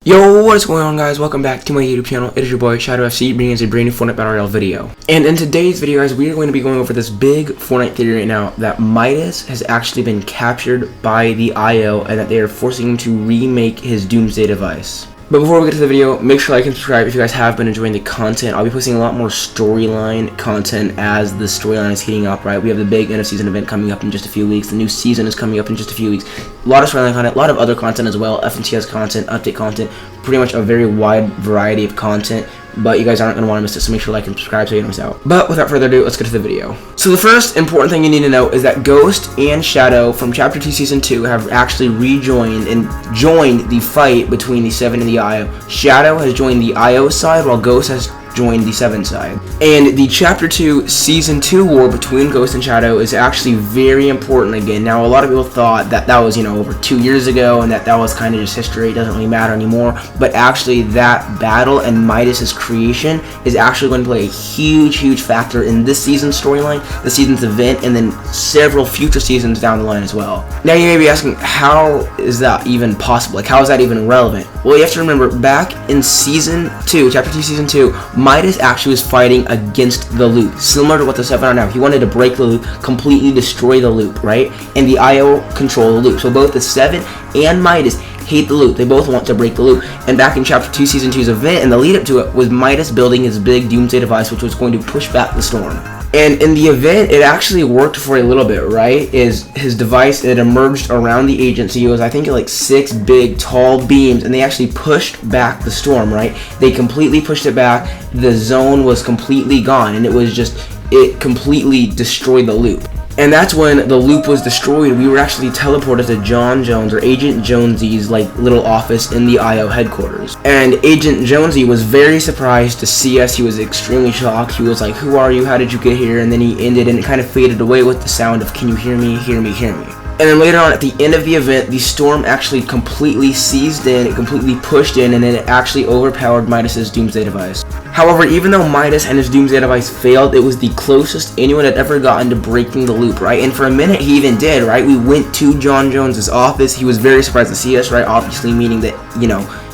Yo, what is going on, guys? Welcome back to my YouTube channel. It is your boy Shadow FC, bringing us a brand new Fortnite Battle Royale video. And in today's video, guys, we are going to be going over this big Fortnite theory right now that Midas has actually been captured by the IO and that they are forcing him to remake his Doomsday device. But before we get to the video, make sure to like and subscribe if you guys have been enjoying the content. I'll be posting a lot more storyline content as the storyline is heating up, right? We have the big end of season event coming up in just a few weeks. The new season is coming up in just a few weeks. A lot of storyline content, a lot of other content as well. FNTS content, update content, pretty much a very wide variety of content. But you guys aren't going to want to miss it, so make sure to like and subscribe so you don't miss out. But without further ado, let's get to the video. So the first important thing you need to know is that Ghost and Shadow from Chapter 2 Season 2 have actually rejoined and joined the fight between the 7 and the IO. Shadow has joined the IO side while Ghost has joined the 7 side. And the Chapter 2 Season 2 war between Ghost and Shadow is actually very important again. Now, a lot of people thought that that was, over 2 years ago and that was kind of just history. It doesn't really matter anymore. But actually, that battle and Midas's creation is actually going to play a huge factor in this season's storyline, the season's event, and then several future seasons down the line as well. Now, you may be asking, how is that even possible? Like, how is that even relevant? Well, you have to remember, back in Season 2, Chapter 2 Season 2, Midas actually was fighting against the loop, similar to what the 7 are now. He wanted to break the loop, completely destroy the loop, right? And the IO control the loop. So both the 7 and Midas hate the loop. They both want to break the loop. And back in Chapter 2 Season 2's event, and the lead up to it, was Midas building his big Doomsday device, which was going to push back the storm. And in the event, it actually worked for a little bit, right? Is his device, it emerged around the agency. It was, I think, like 6 big, tall beams, and they actually pushed back the storm, right? They completely pushed it back. The zone was completely gone, and it completely destroyed the loop. And that's when the loop was destroyed. We were actually teleported to John Jones, or Agent Jonesy's little office in the IO headquarters. And Agent Jonesy was very surprised to see us. He was extremely shocked. He was like, "Who are you? How did you get here?" And then he ended, and it kind of faded away with the sound of, "Can you hear me? Hear me, hear me." And then later on, at the end of the event, the storm actually completely seized in, it completely pushed in, and then it actually overpowered Midas's Doomsday device. However, even though Midas and his Doomsday device failed, it was the closest anyone had ever gotten to breaking the loop, right? And for a minute, he even did, right? We went to John Jones's office. He was very surprised to see us, right? Obviously meaning that,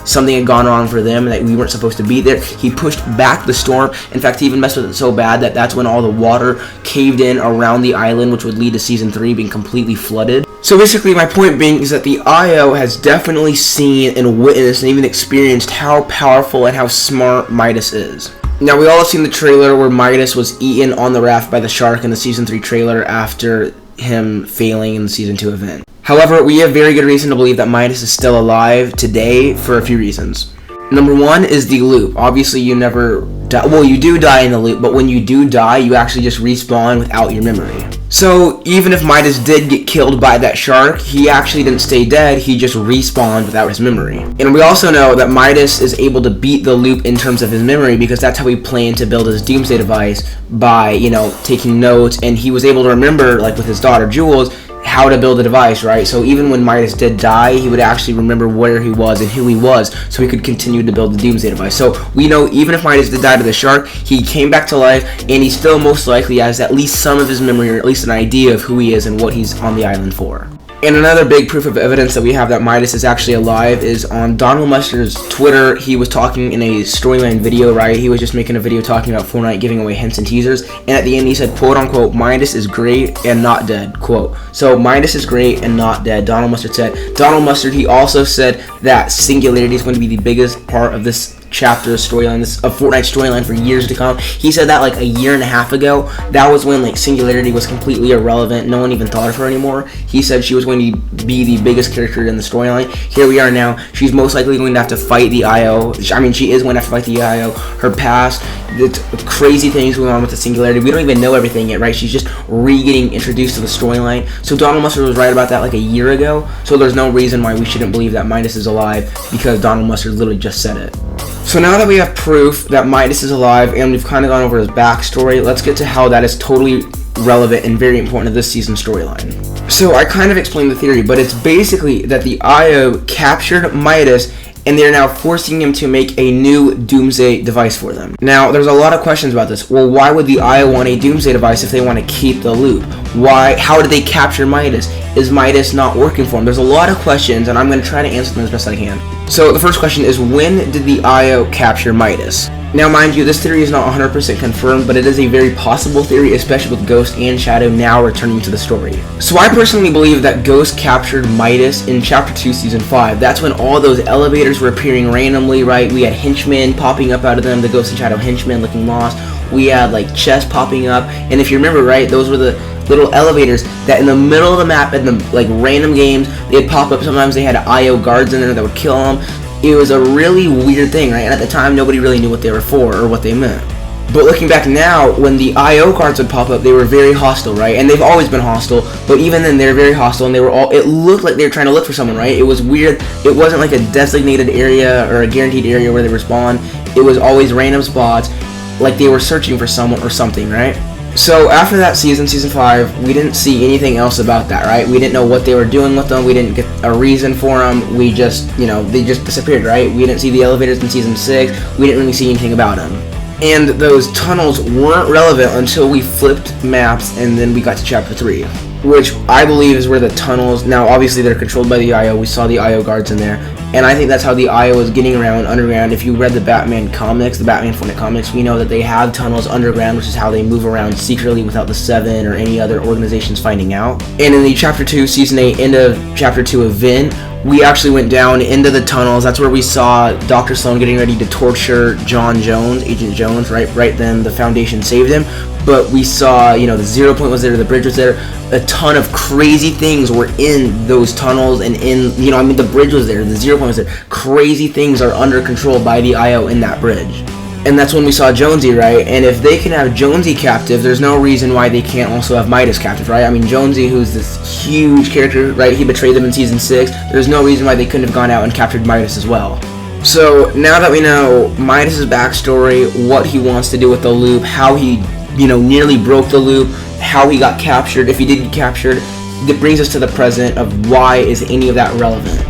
something had gone on for them and that we weren't supposed to be there. He pushed back the storm. In fact, he even messed with it so bad that that's when all the water caved in around the island, which would lead to Season 3 being completely flooded. So basically, my point being is that the IO has definitely seen and witnessed and even experienced how powerful and how smart Midas is. Now, we all have seen the trailer where Midas was eaten on the raft by the shark in the Season 3 trailer after him failing in the Season 2 event. However, we have very good reason to believe that Midas is still alive today for a few reasons. Number one is the loop. Obviously, you never die. Well, you do die in the loop, but when you do die, you actually just respawn without your memory. So, even if Midas did get killed by that shark, he actually didn't stay dead, he just respawned without his memory. And we also know that Midas is able to beat the loop in terms of his memory because that's how he planned to build his Doomsday device by, taking notes, and he was able to remember, with his daughter Jules, how to build the device, right? So even when Midas did die, he would actually remember where he was and who he was, so he could continue to build the Doomsday device. So we know even if Midas did die to the shark, he came back to life, and he still most likely has at least some of his memory, or at least an idea of who he is and what he's on the island for. And another big proof of evidence that we have that Midas is actually alive is on Donald Mustard's Twitter. He was talking in a storyline video, right? He was just making a video talking about Fortnite, giving away hints and teasers. And at the end, he said, quote unquote, "Midas is great and not dead," quote. So Midas is great and not dead, Donald Mustard said. Donald Mustard, he also said that Singularity is going to be the biggest part of this chapter storyline, this Fortnite storyline for years to come. He said that a year and a half ago. That was when Singularity was completely irrelevant. No one even thought of her anymore. He said she was going to be the biggest character in the storyline. Here we are now. She's most likely going to have to fight the IO. I mean, she is going to have to fight the IO. Her past, the crazy things going on with the Singularity. We don't even know everything yet, right? She's just getting introduced to the storyline. So Donald Mustard was right about that a year ago. So there's no reason why we shouldn't believe that Midas is alive because Donald Mustard literally just said it. So now that we have proof that Midas is alive and we've kind of gone over his backstory, let's get to how that is totally relevant and very important to this season's storyline. So I kind of explained the theory, but it's basically that the IO captured Midas and they're now forcing him to make a new Doomsday device for them. Now, there's a lot of questions about this. Well, why would the IO want a Doomsday device if they want to keep the loop? Why? How did they capture Midas? Is Midas not working for him? There's a lot of questions, and I'm going to try to answer them as best I can. So the first question is, when did the IO capture Midas? Now, mind you, this theory is not 100% confirmed, but it is a very possible theory, especially with Ghost and Shadow now returning to the story. So I personally believe that Ghost captured Midas in Chapter 2, Season 5. That's when all those elevators were appearing randomly, right? We had henchmen popping up out of them, the Ghost and Shadow henchmen looking lost. We had, like, chests popping up, and if you remember, right, those were the little elevators that in the middle of the map, in the, like, random games, they'd pop up. Sometimes they had IO guards in there that would kill them. It was a really weird thing, right? And at the time, nobody really knew what they were for or what they meant. But looking back now, when the IO cards would pop up, they were very hostile, right? And they've always been hostile, but even then, they're very hostile, and they were all, it looked like they were trying to look for someone, right? It was weird. It wasn't like a designated area or a guaranteed area where they would spawn. It was always random spots, like they were searching for someone or something, right? So after that season 5, we didn't see anything else about that, right? We didn't know what they were doing with them. We didn't get a reason for them. We just, you know, they just disappeared, right? We didn't see the elevators in season 6. We didn't really see anything about them. And those tunnels weren't relevant until we flipped maps and then we got to Chapter 3, which I believe is where the tunnels, now obviously they're controlled by the IO. We saw the IO guards in there. And I think that's how the IO is getting around underground. If you read the Batman comics, the Batman Fortnite comics, we know that they have tunnels underground, which is how they move around secretly without the Seven or any other organizations finding out. And in the Chapter 2, Season 8, end of Chapter 2 event, we actually went down into the tunnels. That's where we saw Dr. Sloan getting ready to torture John Jones, Agent Jones, right then the Foundation saved him. But we saw, you know, the 0 point was there, the bridge was there. A ton of crazy things were in those tunnels and in, you know, I mean, the bridge was there, the 0 point was there. Crazy things are under control by the IO in that bridge. And that's when we saw Jonesy, right? And if they can have Jonesy captive, there's no reason why they can't also have Midas captive, right? I mean, Jonesy, who's this huge character, right? He betrayed them in Season 6. There's no reason why they couldn't have gone out and captured Midas as well. So now that we know Midas' backstory, what he wants to do with the loop, how he, you know, nearly broke the loop, how he got captured, if he did get captured, that brings us to the present of why is any of that relevant.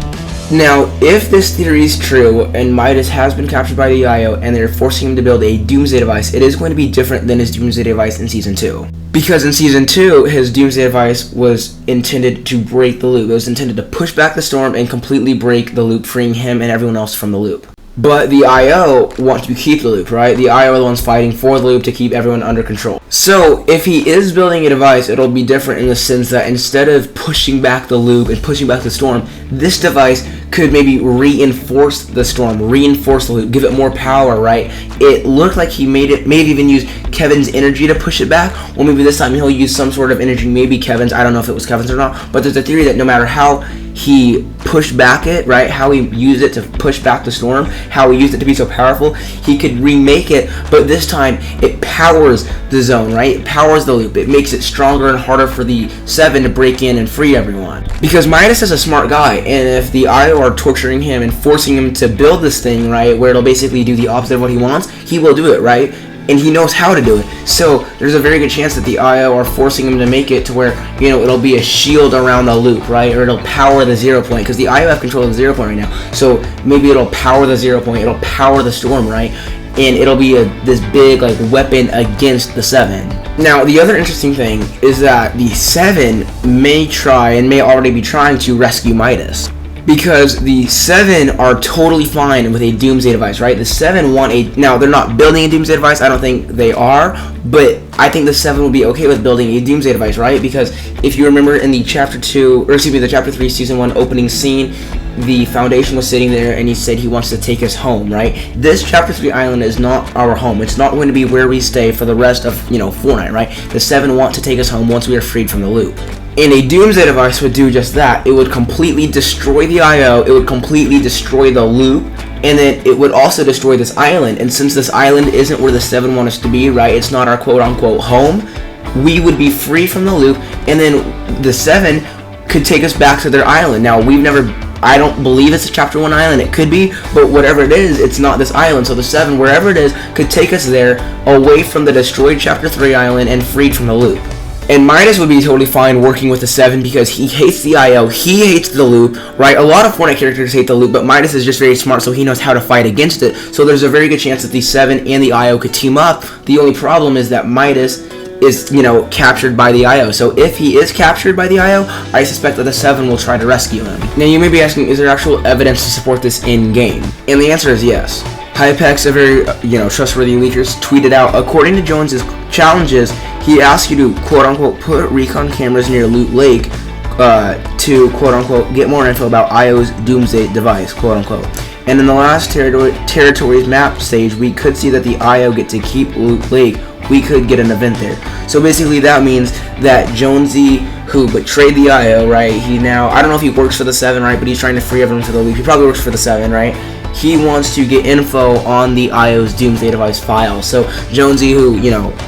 Now, if this theory is true, and Midas has been captured by the IO, and they're forcing him to build a Doomsday device, it is going to be different than his Doomsday device in Season 2. Because in Season 2, his Doomsday device was intended to break the loop. It was intended to push back the storm and completely break the loop, freeing him and everyone else from the loop. But the IO want to keep the loop, right? The IO are the ones fighting for the loop to keep everyone under control. So, if he is building a device, it'll be different in the sense that instead of pushing back the loop and pushing back the storm, this device could maybe reinforce the storm, reinforce the loop, give it more power, right? It looked like he made it, maybe even use Kevin's energy to push it back, or maybe this time he'll use some sort of energy, maybe Kevin's, I don't know if it was Kevin's or not, but there's a theory that no matter how he pushed back it, right, how he used it to push back the storm, how he used it to be so powerful, he could remake it, but this time it powers the zone, right? It powers the loop. It makes it stronger and harder for the Seven to break in and free everyone. Because Midas is a smart guy, and if the IO are torturing him and forcing him to build this thing, right, where it'll basically do the opposite of what he wants, he will do it, right? And he knows how to do it. So there's a very good chance that the IO are forcing him to make it to where, you know, it'll be a shield around the loop, right? Or it'll power the 0 point, because the IO have control of the 0 point right now. So maybe it'll power the 0 point, it'll power the storm, right? And it'll be this big, like, weapon against the Seven. Now, the other interesting thing is that the Seven may try, and may already be trying, to rescue Midas. Because the Seven are totally fine with a Doomsday device, right? The Seven want a... Now, they're not building a Doomsday device. I don't think they are. But I think the Seven would be okay with building a Doomsday device, right? Because if you remember in the Chapter 2... Or, excuse me, the Chapter 3 Season 1 opening scene, the Foundation was sitting there and he said he wants to take us home, right? This Chapter 3 island is not our home. It's not going to be where we stay for the rest of, you know, Fortnite, right? The Seven want to take us home once we are freed from the loop. And a Doomsday device would do just that. It would completely destroy the IO, it would completely destroy the loop, and then it would also destroy this island. And since this island isn't where the Seven want us to be, right, it's not our quote-unquote home, we would be free from the loop, and then the Seven could take us back to their island. Now, I don't believe it's a Chapter 1 island, it could be, but whatever it is, it's not this island. So the Seven, wherever it is, could take us there, away from the destroyed Chapter 3 island and freed from the loop. And Midas would be totally fine working with the 7 because he hates the IO, he hates the loop, right? A lot of Fortnite characters hate the loop, but Midas is just very smart, so he knows how to fight against it. So there's a very good chance that the 7 and the IO could team up. The only problem is that Midas is, captured by the IO. So if he is captured by the IO, I suspect that the 7 will try to rescue him. Now you may be asking, is there actual evidence to support this in-game? And the answer is yes. Hypex, a very, trustworthy leaker, tweeted out, according to Jones's challenges, he asked you to, quote-unquote, put recon cameras near Loot Lake to, quote-unquote, get more info about IO's Doomsday device, quote-unquote. And in the last territories map stage, we could see that the IO get to keep Loot Lake. We could get an event there. So basically that means that Jonesy, who betrayed the IO, right, he now, I don't know if he works for the 7, right, but he's trying to free everyone for the loop. He probably works for the 7, right? He wants to get info on the IO's Doomsday device file. So Jonesy, who,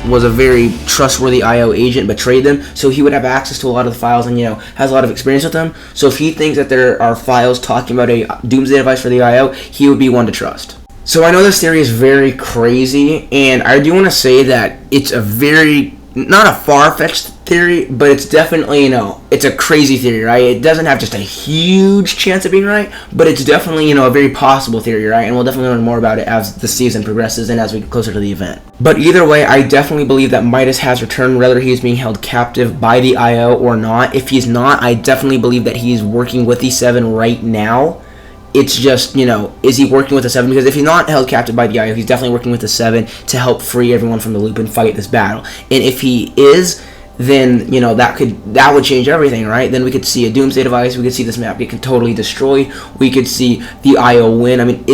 was a very trustworthy IO agent, betrayed them, so he would have access to a lot of the files and, has a lot of experience with them. So if he thinks that there are files talking about a Doomsday device for the IO, he would be one to trust. So I know this theory is very crazy, and I do want to say that it's a very, not a far-fetched theory, but it's definitely, it's a crazy theory, right? It doesn't have just a huge chance of being right, but it's definitely, a very possible theory, right? And we'll definitely learn more about it as the season progresses and as we get closer to the event. But either way, I definitely believe that Midas has returned, whether he's being held captive by the IO or not. If he's not, I definitely believe that he's working with the 7 right now. It's just, is he working with the 7? Because if he's not held captive by the IO, he's definitely working with the 7 to help free everyone from the loop and fight this battle. And if he is, then, that would change everything, right? Then we could see a Doomsday device, we could see this map get totally destroyed, we could see the IO win. I mean,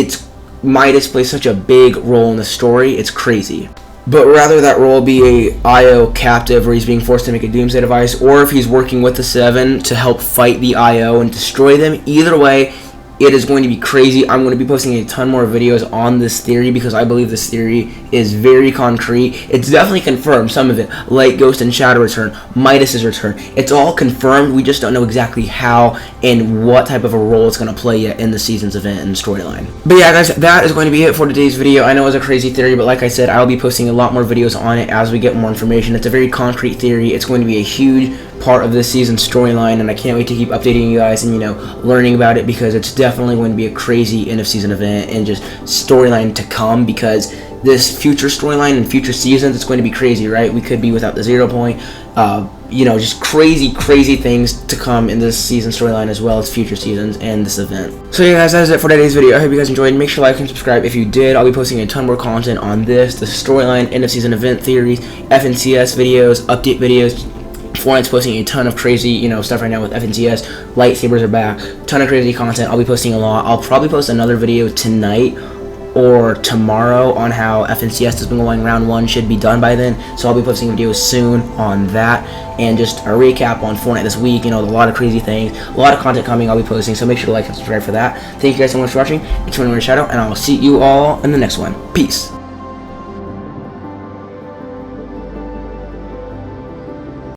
Midas plays such a big role in the story, it's crazy. But rather that role be a IO captive where he's being forced to make a Doomsday device, or if he's working with the 7 to help fight the IO and destroy them, either way, it is going to be crazy. I'm going to be posting a ton more videos on this theory because I believe this theory is very concrete. It's definitely confirmed, some of it. Light, Ghost, and Shadow return. Midas' return. It's all confirmed. We just don't know exactly how and what type of a role it's going to play yet in the season's event and storyline. But yeah, guys, that is going to be it for today's video. I know it's a crazy theory, but like I said, I'll be posting a lot more videos on it as we get more information. It's a very concrete theory. It's going to be a huge part of this season's storyline, and I can't wait to keep updating you guys and learning about it, because it's definitely going to be a crazy end of season event and just storyline to come, because this future storyline and future seasons, it's going to be crazy, right? We could be without the 0 point, just crazy things to come in this season storyline as well as future seasons and this event. So yeah, guys, that is it for today's video. I hope you guys enjoyed. Make sure to like and subscribe if you did. I'll be posting a ton more content on this, the storyline, end of season event theories, FNCS videos, update videos. Fortnite's posting a ton of crazy, stuff right now with FNCS. Lightsabers are back. Ton of crazy content. I'll be posting a lot. I'll probably post another video tonight or tomorrow on how FNCS has been going. Round 1 should be done by then. So I'll be posting videos soon on that. And just a recap on Fortnite this week. A lot of crazy things. A lot of content coming I'll be posting. So make sure to like and subscribe for that. Thank you guys so much for watching. It's been Shadow, and I'll see you all in the next one. Peace.